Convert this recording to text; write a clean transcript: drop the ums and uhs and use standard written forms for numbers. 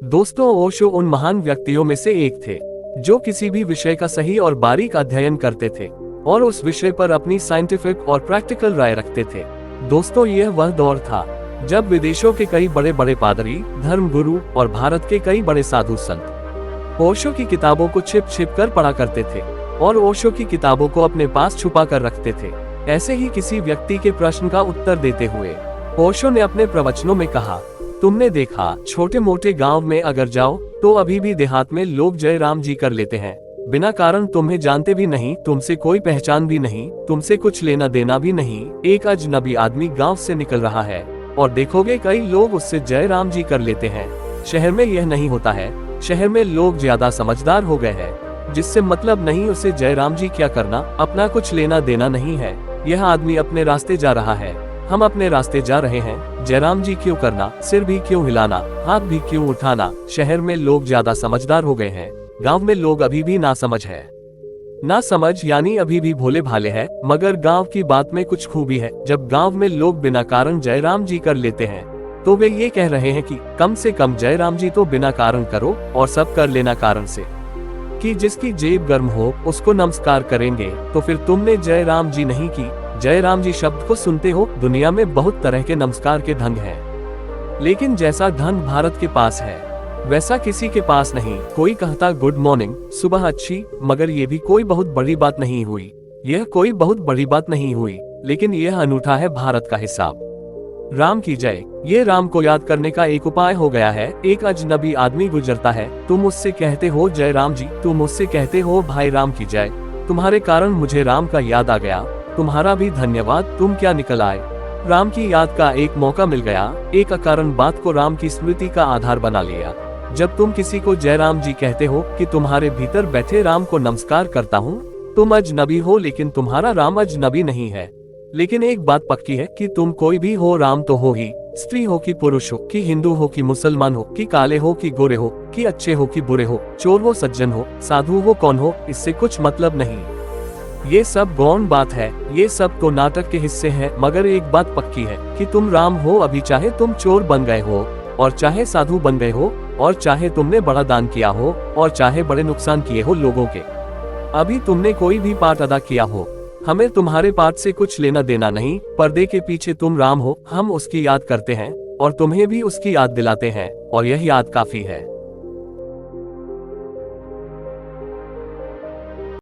दोस्तों, ओशो उन महान व्यक्तियों में से एक थे जो किसी भी विषय का सही और बारीक अध्ययन करते थे और उस विषय पर अपनी साइंटिफिक और प्रैक्टिकल राय रखते थे। दोस्तों, यह वह दौर था जब विदेशों के कई बड़े बड़े पादरी, धर्मगुरु और भारत के कई बड़े साधु संत ओशो की किताबों को छिप छिप कर पढ़ा करते थे और ओशो की किताबों को अपने पास छुपा कर रखते थे। ऐसे ही किसी व्यक्ति के प्रश्न का उत्तर देते हुए ओशो ने अपने प्रवचनों में कहा, तुमने देखा, छोटे मोटे गांव में अगर जाओ तो अभी भी देहात में लोग जय राम जी कर लेते हैं, बिना कारण, तुम्हें जानते भी नहीं, तुमसे कोई पहचान भी नहीं, तुमसे कुछ लेना देना भी नहीं। एक अजनबी आदमी गांव से निकल रहा है और देखोगे कई लोग उससे जय राम जी कर लेते हैं। शहर में यह नहीं होता है। शहर में लोग ज्यादा समझदार हो गए हैं, जिससे मतलब नहीं उसे जय राम जी क्या करना, अपना कुछ लेना देना नहीं है। यह आदमी अपने रास्ते जा रहा है, हम अपने रास्ते जा रहे हैं, जयराम जी क्यों करना, सिर भी क्यों हिलाना, हाथ भी क्यों उठाना। शहर में लोग ज्यादा समझदार हो गए हैं, गांव में लोग अभी भी ना समझ है। ना समझ यानी अभी भी भोले भाले हैं। मगर गांव की बात में कुछ खूबी है। जब गांव में लोग बिना कारण जयराम जी कर लेते हैं तो वे ये कह रहे हैं कि कम से कम जयराम जी तो बिना कारण करो और सब कर लेना कारण से, कि जिसकी जेब गर्म हो उसको नमस्कार करेंगे। तो फिर तुमने जयराम जी नहीं की। जयराम जी शब्द को सुनते हो, दुनिया में बहुत तरह के नमस्कार के ढंग हैं, लेकिन जैसा धन भारत के पास है वैसा किसी के पास नहीं। कोई कहता गुड मॉर्निंग, सुबह अच्छी, मगर ये भी कोई बहुत बड़ी बात नहीं हुई। यह कोई बहुत बड़ी बात नहीं हुई, लेकिन यह अनूठा है भारत का हिसाब। राम की जय, ये राम को याद करने का एक उपाय हो गया है। एक अजनबी आदमी गुजरता है, तुम उससे कहते हो जय राम जी, तुम उससे कहते हो भाई राम की जय, तुम्हारे कारण मुझे राम का याद आ गया, तुम्हारा भी धन्यवाद, तुम क्या निकल आए। राम की याद का एक मौका मिल गया। एक अकारण बात को राम की स्मृति का आधार बना लिया। जब तुम किसी को जय राम जी कहते हो कि तुम्हारे भीतर बैठे राम को नमस्कार करता हूँ, तुम अजनबी हो, लेकिन तुम्हारा राम अजनबी नहीं है। लेकिन एक बात पक्की है कि तुम कोई भी हो, राम तो हो ही। स्त्री हो कि पुरुष हो, कि हिंदू हो कि मुसलमान हो, कि काले हो कि गोरे हो, कि अच्छे हो कि बुरे हो, चोर हो सज्जन हो, साधु हो कौन हो, इससे कुछ मतलब नहीं। ये सब गौण बात है, ये सब तो नाटक के हिस्से हैं। मगर एक बात पक्की है कि तुम राम हो, अभी चाहे तुम चोर बन गए हो और चाहे साधु बन गए हो और चाहे तुमने बड़ा दान किया हो और चाहे बड़े नुकसान किए हो लोगों के, अभी तुमने कोई भी पार्ट अदा किया हो, हमें तुम्हारे पार्ट से कुछ लेना देना नहीं। पर्दे के पीछे तुम राम हो, हम उसकी याद करते हैं और तुम्हें भी उसकी याद दिलाते हैं और यह याद काफी है।